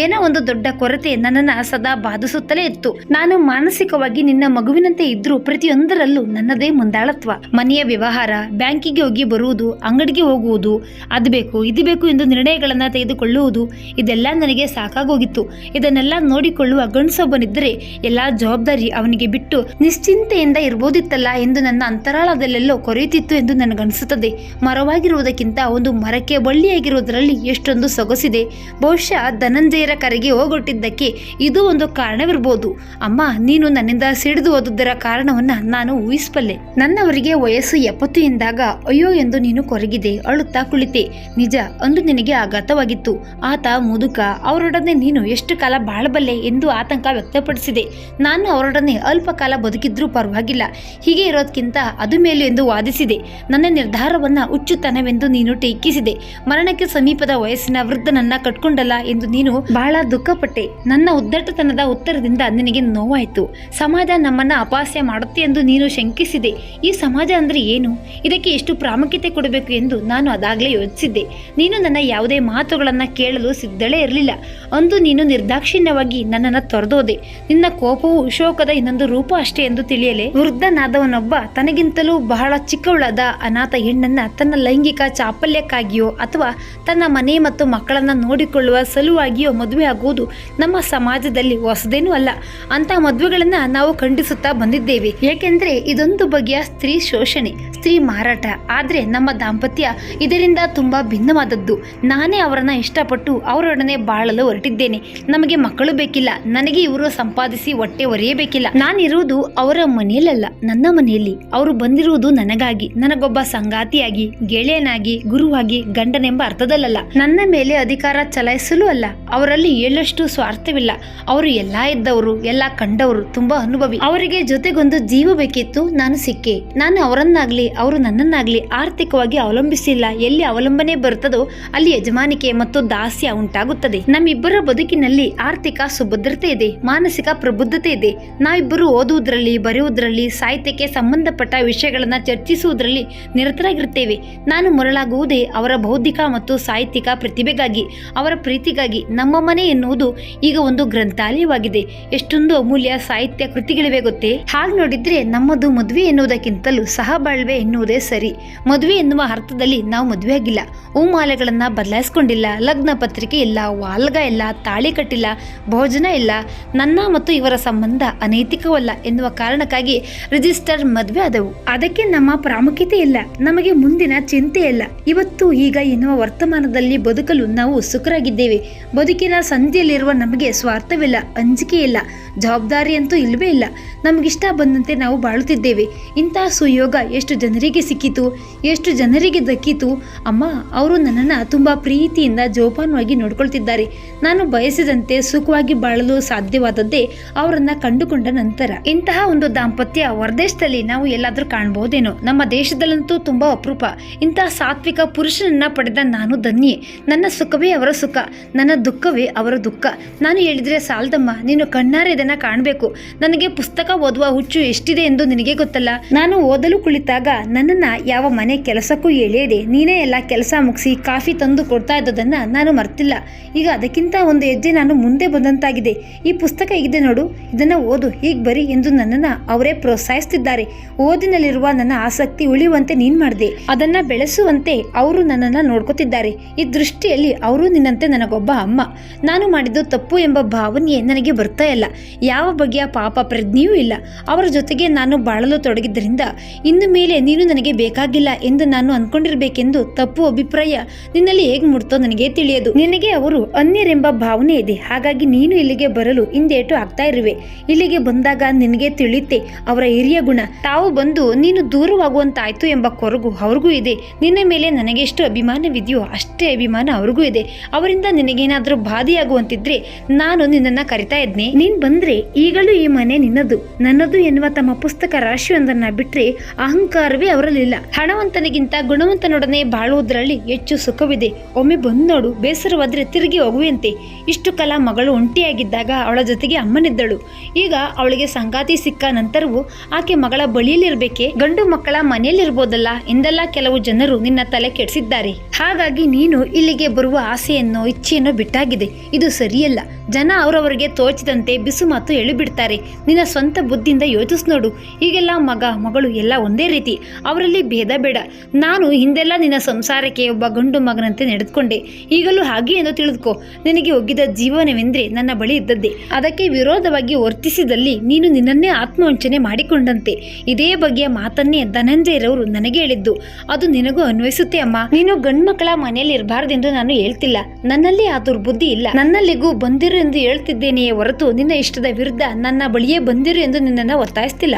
ಏನೋ ಒಂದು ದೊಡ್ಡ ಕೊರತೆ ನನ್ನನ್ನು ಸದಾ ಬಾಧಿಸುತ್ತಲೇ ಇತ್ತು. ನಾನು ಮಾನಸಿಕವಾಗಿ ನಿನ್ನ ಮಗುವಿನಂತೆ ಇದ್ರೂ ಪ್ರತಿಯೊಂದರಲ್ಲೂ ನನ್ನದೇ ಮುಂದಾಳತ್ವ. ಮನೆಯ ವ್ಯವಹಾರ, ಬ್ಯಾಂಕಿಗೆ ಹೋಗಿ ಬರುವುದು, ಅಂಗಡಿಗೆ ಹೋಗುವುದು, ಅದು ಬೇಕು ಇದು ಬೇಕು ಎಂದು ನಿರ್ಣಯಗಳನ್ನು ತೆಗೆದುಕೊಳ್ಳುವುದು, ಇದೆಲ್ಲ ನನಗೆ ಸಾಕಾಗೋಗಿತ್ತು. ಇದನ್ನೆಲ್ಲ ನೋಡಿಕೊಳ್ಳುವ ಗಂಡಸೊಬ್ಬನಿದ್ದರೆ ಎಲ್ಲಾ ಜವಾಬ್ದಾರಿ ಅವನಿಗೆ ಬಿಟ್ಟು ನಿಶ್ಚಿಂತೆಯಿಂದ ಇರ್ಬೋದಿತ್ತಲ್ಲ ಎಂದು ನನ್ನ ಅಂತರಾಳದಲ್ಲೆಲ್ಲೋ ಕೊರೆಯುತ್ತಿತ್ತು ಎಂದು ನನಗನ್ನಿಸುತ್ತದೆ. ಮರವಾಗಿರುವುದಕ್ಕಿಂತ ಒಂದು ಮರಕ್ಕೆ ಬಳ್ಳಿಯಾಗಿರುವುದರಲ್ಲಿ ಎಷ್ಟೊಂದು ಸೊಗಸಿದೆ. ಬಹುಶಃ ಧನಂಜಯರ ಕರೆಗೆ ಹೋಗೊಟ್ಟಿದ್ದಕ್ಕೆ ಇದು ಒಂದು ಕಾರಣವಿರ್ಬೋದು. ಅಮ್ಮ, ನೀನು ನನ್ನಿಂದ ಸಿಡಿದು ಓದುವುದರ ಕಾರಣವನ್ನ ನಾನು ಊಹಿಸಬಲ್ಲೆ. ನನ್ನವರಿಗೆ ವಯಸ್ಸು 70 ಎಂದಾಗ ಅಯ್ಯೋ ಎಂದು ನೀನು ಕೊರಗಿದೆ, ಅಳುತ್ತಾ ಕುಳಿತೆ. ನಿಜ, ಅಂದು ನಿನಗೆ ಆಘಾತವಾಗಿತ್ತು. ಆತ ಮುದುಕ, ಅವರೊಡನೆ ನೀನು ಎಷ್ಟು ಕಾಲ ಬಾಳಬಲ್ಲೆ ಎಂದು ಆತಂಕ ವ್ಯಕ್ತಪಡಿಸಿದೆ. ನಾನು ಅವರೊಡನೆ ಅಲ್ಪ ಕಾಲ ಬದುಕಿದ್ರೂ ಪರವಾಗಿಲ್ಲ, ಹೀಗೆ ಇರೋದಕ್ಕಿಂತ ಅದು ಮೇಲು ಎಂದು ವಾದಿಸಿದೆ. ನನ್ನ ನಿರ್ಧಾರವನ್ನ ಹುಚ್ಚುತನವೆಂದು ನೀನು ಟೀಕಿಸಿದೆ. ಮರಣಕ್ಕೆ ಸಮೀಪದ ವಯಸ್ಸಿನ ವೃದ್ಧನನ್ನ ಕಟ್ಕೊಂಡಲ್ಲ ಎಂದು ನೀನು ಬಹಳ ದುಃಖಪಟ್ಟೆ. ನನ್ನ ಉದ್ದಟತನದ ಉತ್ತರದಿಂದ ನಿನಗೆ ನೋವಾಯಿತು. ಸಮಾಜ ನಮ್ಮನ್ನ ಅಪಹಾಸ್ಯ ಮಾಡುತ್ತೆ ಎಂದು ನೀನು ಶಂಕಿಸಿದೆ. ಈ ಸಮಾಜ ಅಂದ್ರೆ ಏನು, ಇದಕ್ಕೆ ಎಷ್ಟು ಪ್ರಾಮುಖ್ಯತೆ ಕೊಡಬೇಕು ಎಂದು ನಾನು ಅದಾಗಲೇ ಯೋಚಿಸಿದ್ದೆ. ನೀನು ನನ್ನ ಯಾವುದೇ ಮಾತುಗಳನ್ನ ಕೇಳಲು ಸಿದ್ಧಳೇ ಇರಲಿಲ್ಲ. ಅಂದು ನೀನು ನಿರ್ದಾಕ್ಷಿಣ್ಯವಾಗಿ ನನ್ನನ್ನು ತೊರೆದೋದೆ. ನಿನ್ನ ಕೋಪವು ಶೋಕದ ಇನ್ನೊಂದು ರೂಪ ಅಷ್ಟೇ ಎಂದು ತಿಳಿಯಲೆ ವೃದ್ಧನಾದವನೊಬ್ಬ ತನಗಿಂತಲೂ ಬಹಳ ಚಿಕ್ಕವಳಾದ ಅನಾಥ ಹೆಣ್ಣನ್ನ ತನ್ನ ಲೈಂಗಿಕ ಚಾಪಲ್ಯಕ್ಕಾಗಿಯೋ ಅಥವಾ ತನ್ನ ಮನೆ ಮತ್ತು ಮಕ್ಕಳನ್ನ ನೋಡಿಕೊಳ್ಳುವ ಸಲುವಾಗಿಯೋ ಮದುವೆ ಆಗುವುದು ನಮ್ಮ ಸಮಾಜದಲ್ಲಿ ಹೊಸದೇನೂ ಅಲ್ಲ. ಅಂತ ಮದುವೆಗಳನ್ನ ನಾವು ಖಂಡಿಸುತ್ತಾ ಬಂದಿದ್ದೇವೆ. ಏಕೆಂದ್ರೆ ಇದೊಂದು ಬಗೆಯ ಸ್ತ್ರೀ ಶೋಷಣೆ, ಸ್ತ್ರೀ ಮಾರಾಟ. ಆದ್ರೆ ನಮ್ಮ ದಾಂಪತ್ಯ ಇದರಿಂದ ತುಂಬಾ ಭಿನ್ನವಾದದ್ದು. ನಾನೇ ಅವರನ್ನ ಇಷ್ಟಪಟ್ಟು ಅವರೊಡನೆ ಬಾಳಲು ಹೊರಟಿದ್ದೇನೆ. ನಮಗೆ ಮಕ್ಕಳು ಬೇಕಿಲ್ಲ. ನನಗೆ ಇವರು ಸಂಪಾದಿಸಿ ಹೊಟ್ಟೆ ಒರೆಯಬೇಕಿಲ್ಲ. ನಾನಿರುವುದು ಅವರ ಮನೆಯಲ್ಲ, ನನ್ನ ಮನೆಯಲ್ಲಿ. ಅವರು ಬಂದಿರುವುದು ನನಗಾಗಿ, ನನಗೊಬ್ಬ ಸಂಗಾತಿಯಾಗಿ, ಗೆಳೆಯನಾಗಿ, ಗುರುವಾಗಿ, ಗಂಡನೆಂಬ ಅರ್ಥದಲ್ಲ. ನನ್ನ ಮೇಲೆ ಅಧಿಕಾರ ಚಲಾಯಿಸಲು ಅಲ್ಲ. ಅವರಲ್ಲಿ ಎಳ್ಳಷ್ಟು ಸ್ವಾರ್ಥವಿಲ್ಲ. ಅವರು ಎಲ್ಲಾ ಇದ್ದವರು, ಎಲ್ಲಾ ಕಂಡವರು, ತುಂಬಾ ಅನುಭವಿ. ಅವರಿಗೆ ಜೊತೆಗೊಂದು ಜೀವ ಬೇಕಿತ್ತು. ನಾನು ಸಿಕ್ಕೆ. ನಾನು ಅವರನ್ನಾಗ್ಲಿ ಅವರು ನನ್ನನ್ನಾಗ್ಲಿ ಆರ್ಥಿಕವಾಗಿ ಅವಲಂಬಿಸಿಲ್ಲ. ಎಲ್ಲಿ ಅವಲಂಬನೆ ಬರುತ್ತದೋ ಅಲ್ಲಿ ಯಜಮಾನಿಕೆ ಮತ್ತು ದಾಸ್ಯ ಉಂಟಾಗುತ್ತದೆ. ನಮ್ಮಿಬ್ಬರ ಬದುಕಿನಲ್ಲಿ ಆರ್ಥಿಕ ಸುಭದ್ರತೆ ಇದೆ, ಮಾನಸಿಕ ಪ್ರಬುದ್ಧತೆ ಇದೆ. ನಾವಿಬ್ಬರು ಓದುವುದರಲ್ಲಿ, ಬರೆಯುವುದರಲ್ಲಿ, ಸಾಹಿತ್ಯಕ್ಕೆ ಸಂಬಂಧಪಟ್ಟ ವಿಷಯಗಳನ್ನ ಚರ್ಚಿಸುವುದರಲ್ಲಿ ನಿರತರಾಗಿರುತ್ತೇವೆ. ನಾನು ಮರಳಾಗುವುದೇ ಅವರ ಬೌದ್ಧಿಕ ಮತ್ತು ಸಾಹಿತ್ಯಿಕ ಪ್ರತಿಭೆಗಾಗಿ, ಅವರ ಪ್ರೀತಿಗಾಗಿ. ನಮ್ಮ ಮನೆ ಎನ್ನುವುದು ಈಗ ಒಂದು ಗ್ರಂಥಾಲಯವಾಗಿದೆ. ಎಷ್ಟೊಂದು ಅಮೂಲ್ಯ ಸಾಹಿತ್ಯ ಕೃತಿಗಳಿವೆ ಗೊತ್ತೇ. ಹಾಗೆ ನೋಡಿದ್ರೆ ನಮ್ಮದು ಮದುವೆ ಎನ್ನುವುದಕ್ಕಿಂತಲೂ ಸಹಬಾಳ್ವೆ ಎನ್ನುವುದೇ ಸರಿ. ಮದುವೆ ಎನ್ನುವ ಅರ್ಥದಲ್ಲಿ ನಾವು ಮದುವೆ ಆಗಿಲ್ಲ, ಹೂಮಾಲೆಗಳನ್ನ ಬದಲಾಯಿಸ್ಕೊಂಡಿಲ್ಲ, ಲಗ್ನ ಪತ್ರಿಕೆ ಇಲ್ಲ, ವಾಲ್ಗ ಇಲ್ಲ, ತಾಳಿ ಕಟ್ಟಿಲ್ಲ, ಭೋಜನ ಇಲ್ಲ. ನನ್ನ ಮತ್ತು ಇವರ ಸಂಬಂಧ ಅನೈತಿಕವಲ್ಲ ಎನ್ನುವ ಕಾರಣಕ್ಕಾಗಿ ರಿಜಿಸ್ಟರ್ ಮದುವೆ ಆದವು. ಅದಕ್ಕೆ ನಮ್ಮ ಪ್ರಾಮುಖ್ಯತೆ ಇಲ್ಲ, ನಮಗೆ ಮುಂದಿನ ಚಿಂತೆ ಇಲ್ಲ. ಇವತ್ತು ಈಗ ಎನ್ನುವ ವರ್ತಮಾನದಲ್ಲಿ ಬದುಕಲು ನಾವು ಸುಖರಾಗಿದ್ದೇವೆ. ಬದುಕಿನ ಸಂಧಿಯಲ್ಲಿರುವ ನಮಗೆ ಸ್ವಾರ್ಥವಿಲ್ಲ, ಅಂಜಿಕೆ ಇಲ್ಲ, ಜವಾಬ್ದಾರಿ ಅಂತೂ ಇಲ್ಲವೇ ಇಲ್ಲ. ನಮಗಿಷ್ಟ ಬಂದಂತೆ ನಾವು ಬಾಳುತ್ತಿದ್ದೇವೆ. ಇಂತಹ ಸುಯೋಗ ಎಷ್ಟು ಜನರಿಗೆ ಸಿಕ್ಕಿತು, ಎಷ್ಟು ಜನರಿಗೆ ದಕ್ಕಿತು. ಅಮ್ಮ, ಅವರು ನನ್ನನ್ನು ತುಂಬ ಪ್ರೀತಿಯಿಂದ ಜೋಪಾನವಾಗಿ ನೋಡ್ಕೊಳ್ತಿದ್ದಾರೆ. ನಾನು ಬಯಸಿದಂತೆ ಸುಖವಾಗಿ ಬಾಳಲು ಸಾಧ್ಯವಾದದ್ದೇ ಅವರನ್ನ ಕಂಡುಕೊಂಡ ನಂತರ. ಇಂತಹ ಒಂದು ದಾಂಪತ್ಯ ಹೊರದೇಶದಲ್ಲಿ ನಾವು ಎಲ್ಲಾದ್ರೂ ಕಾಣಬಹುದೇನೋ. ನಮ್ಮ ದೇಶದಲ್ಲಂತೂ ತುಂಬಾ ಅಪರೂಪ. ಇಂತಹ ಸಾತ್ವಿಕ ಪುರುಷನನ್ನ ಪಡೆದ ನಾನು ಧನ್ಯೆ. ನನ್ನ ಸುಖವೇ ಅವರ ಸುಖ, ನನ್ನ ದುಃಖವೇ ಅವರ ದುಃಖ. ನಾನು ಹೇಳಿದ್ರೆ ಸಾಲದಮ್ಮ, ನೀನು ಕಣ್ಣಾರೆ ಇದನ್ನ ಕಾಣಬೇಕು. ನನಗೆ ಪುಸ್ತಕ ಓದುವ ಹುಚ್ಚು ಎಷ್ಟಿದೆ ಎಂದು ನಿನಗೆ ಗೊತ್ತಲ್ಲ. ನಾನು ಓದಲು ಕುಳಿತಾಗ ನನ್ನನ್ನ ಯಾವ ಮನೆ ಕೆಲಸಕ್ಕೂ ಎಳೆಯದೆ ನೀನೇ ಎಲ್ಲ ಕೆಲಸ ಮುಗಿಸಿ ಕಾಫಿ ತಂದು ಕೊಡ್ತಾ ಇದ್ದದನ್ನ ನಾನು ಮರ್ತಿಲ್ಲ. ಈಗ ಅದಕ್ಕಿಂತ ಒಂದು ಹೆಜ್ಜೆ ನಾನು ಮುಂದೆ ಬಂದಂತಾಗಿದೆ. ಈ ಪುಸ್ತಕ ಇದೆ ನೋಡು, ಇದನ್ನ ಓದು, ಹೀಗೆ ಬರಿ ಎಂದು ನನ್ನನ್ನ ಅವರೇ ಪ್ರೋತ್ಸಾಹಿಸುತ್ತಿದ್ದಾರೆ. ಓದಿನಲ್ಲಿರುವ ನನ್ನ ಆಸಕ್ತಿ ಉಳಿಯುವಂತೆ ನೀನ್ ಮಾಡಿದೆ, ಅದನ್ನ ಬೆಳೆಸುವಂತೆ ಅವರು ನನ್ನನ್ನ ನೋಡ್ಕೋತಿದ್ದಾರೆ. ಈ ದೃಷ್ಟಿಯಲ್ಲಿ ಅವರು ನಿನ್ನಂತೆ ನನಗೊಬ್ಬ ಅಮ್ಮ. ನಾನು ಮಾಡಿದ್ದು ತಪ್ಪು ಎಂಬ ಭಾವನೆಯೇ ನನಗೆ ಬರ್ತಾ ಇಲ್ಲ. ಯಾವ ಬಗೆಯ ಪಾಪ ಪ್ರಜ್ಞೆಯೂ ಇಲ್ಲ. ಅವರ ಜೊತೆಗೆ ನಾನು ಬಾಳಲು ತೊಡಗಿದ್ದರಿಂದ ಇನ್ನು ಮೇಲೆ ನೀನು ನನಗೆ ಬೇಕಾಗಿಲ್ಲ ಎಂದು ನಾನು ಅನ್ಕೊಂಡಿರ್ಬೇಕೆಂದು ತಪ್ಪು ಅಭಿಪ್ರಾಯ ನಿನ್ನಲ್ಲಿ ಹೇಗೆ ಮುಡ್ತೋ ನನಗೆ ತಿಳಿಯದು. ನಿನಗೆ ಅವರು ಅನ್ಯರೆಂಬ ಭಾವನೆ ಇದೆ. ಹಾಗಾಗಿ ನೀನು ಇಲ್ಲಿಗೆ ಬರಲು ಹಿಂದೇಟು ಆಗ್ತಾ ಇರುವೆ. ಇಲ್ಲಿಗೆ ಬಂದಾಗ ನಿನಗೆ ತಿಳಿಯುತ್ತೆ ಅವರ ಹಿರಿಯ ಗುಣ. ತಾವು ಬಂದು ನೀನು ದೂರವಾಗುವಂತಾಯ್ತು ಎಂಬ ಕೊರಗು ಅವ್ರಿಗೂ ಇದೆ. ನಿನ್ನ ಮೇಲೆ ನನಗೆ ಎಷ್ಟು ಅಭಿಮಾನವಿದೆಯೋ ಅಷ್ಟೇ ಅಭಿಮಾನ ಅವ್ರಿಗೂ ಇದೆ. ಅವರಿಂದ ನಿನಗೇನಾದ್ರೂ ಬಾಧೆಯಾಗುವಂತಿದ್ರೆ ನಾನು ನಿನ್ನನ್ನ ಕರಿತಾ ಇದ್ನೆ. ನೀನ್ ಬಂದ್ರೆ ಈಗಲೂ ಈ ಮನೆ ನಿನ್ನದು, ನನ್ನದು ಎನ್ನುವ ತಮ್ಮ ಪುಸ್ತಕ ರಾಶಿಯೊಂದನ್ನ ಬಿಟ್ರೆ ಅಹಂಕಾರವೇ ಅವರಲ್ಲಿಲ್ಲ. ಹಣವಂತನಿಗಿಂತ ಗುಣವಂತನೊಡನೆ ಬಾಳುವುದರಲ್ಲಿ ಹೆಚ್ಚು ಸುಖವಿದೆ. ಒಮ್ಮೆ ಬಂದು ನೋಡು, ಬೇಸರವಾದ್ರೆ ತಿರುಗಿ ಹೋಗುವಂತೆ. ಇಷ್ಟು ಕಾಲ ಮಗಳು ಒಂಟಿಯಾಗಿದ್ದಾಗ ಅವಳ ಜೊತೆಗೆ ಅಮ್ಮನಿದ್ದಳು. ಈಗ ಅವಳಿಗೆ ಸಂಗಾತಿ ಸಿಕ್ಕ ನಂತರವೂ ಆಕೆ ಮಗಳ ಬಳಿಯಲ್ಲಿರ್ಬೇಕೆ? ಗಂಡು ಮಕ್ಕಳ ಮನೆಯಲ್ಲಿರ್ಬೋದಲ್ಲ ಎಂದೆಲ್ಲ ಕೆಲವು ಜನರು ನಿನ್ನ ತಲೆ ಕೆಡಿಸಿದ್ದಾರೆ. ಹಾಗಾಗಿ ನೀನು ಇಲ್ಲಿಗೆ ಬರುವ ಆಸೆಯನ್ನು ಇಚ್ಛೆಯನ್ನು ಬಿಟ್ಟಾಗಿದೆ. ಇದು ಸರಿಯಲ್ಲ. ಜನ ಅವರವರಿಗೆ ತೋಚಿದಂತೆ ಬಿಸು ಮಾತು ಹೇಳಿಬಿಡ್ತಾರೆ. ನಿನ್ನ ಸ್ವಂತ ಬುದ್ಧಿಯಿಂದ ಯೋಚಿಸ್ ನೋಡು. ಈಗೆಲ್ಲ ಮಗ ಮಗಳು ಎಲ್ಲ ಒಂದೇ ರೀತಿ, ಅವರಲ್ಲಿ ಭೇದ ಬೇಡ. ನಾನು ಹಿಂದೆಲ್ಲ ನಿನ್ನ ಸಂಸಾರಕ್ಕೆ ಒಬ್ಬ ಗಂಡು ಮಗನಂತೆ ನಡೆದುಕೊಂಡೆ. ಈಗಲೂ ಹಾಗೆ ಎಂದು ತಿಳಿದುಕೋ. ನಿನಗೆ ಒಗ್ಗಿದ ಜೀವನವೆಂದ್ರೆ ನನ್ನ ಬಳಿ ಇದ್ದದ್ದೇ. ಅದಕ್ಕೆ ವಿರೋಧವಾಗಿ ವರ್ತಿಸಿದಲ್ಲಿ ನೀನು ನಿನ್ನನ್ನೇ ಆತ್ಮವಂಚನೆ ಮಾಡಿಕೊಂಡಂತೆ. ಇದೇ ಬಗೆಯ ಮಾತನ್ನೇ ಧನಂಜಯರವರು ನನಗೆ ಹೇಳಿದ್ದು. ಅದು ನಿನಗೂ ಅನ್ವಯಿಸುತ್ತೆ ಅಮ್ಮ. ನೀನು ಗಂಡ್ಮಕ್ಕಳ ಮನೆಯಲ್ಲಿ ಇರಬಾರ್ದೆಂದು ನಾನು ಹೇಳ್ತಿಲ್ಲ. ನನ್ನಲ್ಲಿ ಆ ದುರ್ಬುದ್ಧಿ ಇಲ್ಲ. ನನ್ನಲ್ಲಿಗೂ ಬಂದಿರೋ ಎಂದು ಹೇಳ್ತಿದ್ದೇನೆಯೇ ಹೊರತು ನಿನ್ನ ಇಷ್ಟದ ವಿರುದ್ಧ ನನ್ನ ಬಳಿಯೇ ಬಂದಿರು ಎಂದು ನಿನ್ನನ್ನು ಒತ್ತಾಯಿಸ್ತಿಲ್ಲ.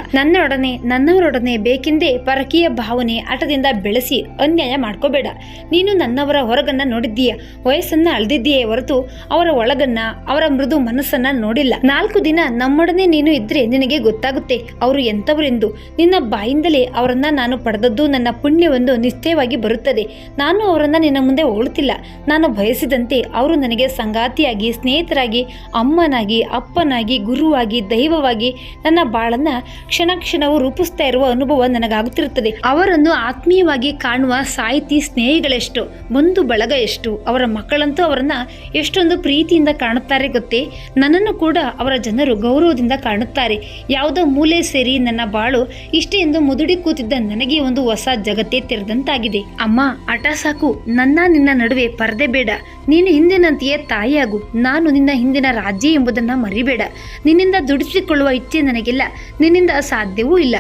ನನ್ನವರೊಡನೆ ಬೇಕೆಂದೇ ಪರಕೀಯ ಭಾವನೆ ಹಠದಿಂದ ಬೆಳೆಸಿ ಅನ್ಯಾಯ ಮಾಡ್ಕೋಬೇಡ. ನೀನು ನನ್ನವರ ಹೊರಗನ್ನ ನೋಡಿದ್ದೀಯ, ವಯಸ್ಸನ್ನ ಅಳ್ದಿದ್ದೀಯೇ ಹೊರತು ಅವರ ಒಳಗನ್ನ, ಅವರ ಮೃದು ಮನಸ್ಸನ್ನ ನೋಡಿಲ್ಲ. 4 ದಿನ ನಮ್ಮೊಡನೆ ನೀನು ಇದ್ರೆ ನಿನಗೆ ಗೊತ್ತಾಗುತ್ತೆ ಅವರು ಎಂಥವರೆಂದು. ನಿನ್ನ ಬಾಯಿಂದಲೇ ಅವರನ್ನ ನಾನು ಪಡೆದದ್ದು ನನ್ನ ಪುಣ್ಯವೊಂದು ನಿಶ್ಚಯವಾಗಿ ಬರುತ್ತದೆ. ನಾನು ಅವರನ್ನ ನಿನ್ನ ಮುಂದೆ ಹೊಗಳುತ್ತಿಲ್ಲ. ನಾನು ಬಯಸಿದಂತೆ ಅವರು ನನಗೆ ಸಂಗಾತಿಯಾಗಿ, ಸ್ನೇಹಿತರಾಗಿ, ಅಮ್ಮನಾಗಿ, ಅಪ್ಪನಾಗಿ, ಗುರುವಾಗಿ, ದೈವವಾಗಿ ನನ್ನ ಬಾಳನ್ನ ಕ್ಷಣ ಕ್ಷಣವೂ ರೂಪಿಸ್ತಾ ಇರುವ ಅನುಭವ ನನಗಾಗುತ್ತಿರುತ್ತದೆ. ಅವರನ್ನು ಆತ್ಮೀಯವಾಗಿ ಕಾಣುವ ಸಾಹಿತಿ ಸ್ನೇಹಿಗಳೆಷ್ಟು, ಬಂಧು ಬಳಗ ಎಷ್ಟು, ಅವರ ಮಕ್ಕಳಂತೂ ಅವರನ್ನ ಎಷ್ಟೊಂದು ಪ್ರೀತಿಯಿಂದ ಕಾಣುತ್ತಾರೆ ಗೊತ್ತೇ. ನನ್ನನ್ನು ಕೂಡ ಅವರ ಜನರು ಗೌರವದಿಂದ ಕಾಣುತ್ತಾರೆ. ಯಾವುದೋ ಮೂಲೆ ಸೇರಿ ನನ್ನ ಬಾಳು ಇಷ್ಟೇ ಎಂದು ಮುದುಡಿ ಕೂತಿದ್ದ ನನಗೆ ಒಂದು ಹೊಸ ಜಗತ್ತೇ ತೆರೆದಂತಾಗಿದೆ. ಅಮ್ಮ, ಹಠ ಸಾಕು. ನಿನ್ನ ನಡುವೆ ಪರದೆ ಬೇಡ. ನೀನು ಹಿಂದಿನಂತೆಯೇ ತಾಯಿಯಾಗು. ನಾನು ನಿನ್ನ ಹಿಂದಿನ ರಾಜ್ಯ ಎಂಬುದನ್ನು ಮರಿಬೇಡ. ನಿನ್ನಿಂದ ದುಡಿಸಿಕೊಳ್ಳುವ ಇಚ್ಛೆ ನನಗಿಲ್ಲ, ನಿನ್ನಿಂದ ಸಾಧ್ಯವೂ ಇಲ್ಲ.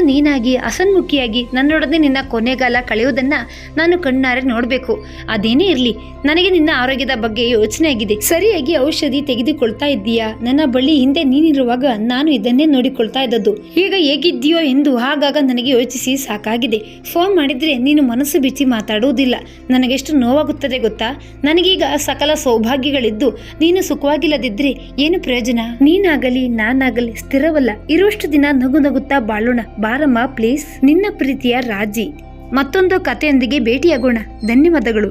ನೀನಾಗಿ ಹಸನ್ಮುಖಿಯಾಗಿ ನನ್ನೊಡನೆ ನಿನ್ನ ಕೊನೆಗಾಲ ಕಳೆಯುವುದನ್ನ ನಾನು ಕಣ್ಣಾರೆ ನೋಡಬೇಕು. ಅದೇನೇ ಇರಲಿ, ನನಗೆ ನಿನ್ನ ಆರೋಗ್ಯದ ಬಗ್ಗೆ ಯೋಚನೆ ಆಗಿದೆ. ಸರಿಯಾಗಿ ಔಷಧಿ ತೆಗೆದುಕೊಳ್ತಾ ಇದ್ದೀಯಾ? ನನ್ನ ಬಳಿ ಹಿಂದೆ ನೀನಿರುವಾಗ ನಾನು ಇದನ್ನೇ ನೋಡಿಕೊಳ್ತಾ ಇದ್ದದ್ದು. ಈಗ ಹೇಗಿದ್ದೀಯೋ ಎಂದು ಆಗಾಗ ನನಗೆ ಯೋಚಿಸಿ ಸಾಕಾಗಿದೆ. ಫೋನ್ ಮಾಡಿದ್ರೆ ನೀನು ಮನಸ್ಸು ಬಿಚ್ಚಿ ಮಾತಾಡುವುದಿಲ್ಲ. ನನಗೆಷ್ಟು ನೋವಾಗುತ್ತದೆ ಗೊತ್ತಾ? ನನಗೀಗ ಸಕಲ ಸೌಭಾಗ್ಯಗಳಿದ್ದು ನೀನು ಸುಖವಾಗಿಲ್ಲದಿದ್ರೆ ಏನು ಪ್ರಯೋಜನ? ನೀನಾಗಲಿ ನಾನಾಗಲಿ ಸ್ಥಿರವಲ್ಲ. ಇರುವಷ್ಟು ದಿನ ನಗು ನಗುತ್ತಾ ಬಾಳೋಣ ಬಾರಮ್ಮ ಪ್ಲೀಸ್. ನಿನ್ನ ಪ್ರೀತಿಯ ರಾಜಿ. ಮತ್ತೊಂದು ಕಥೆಯೊಂದಿಗೆ ಭೇಟಿಯಾಗೋಣ. ಧನ್ಯವಾದಗಳು.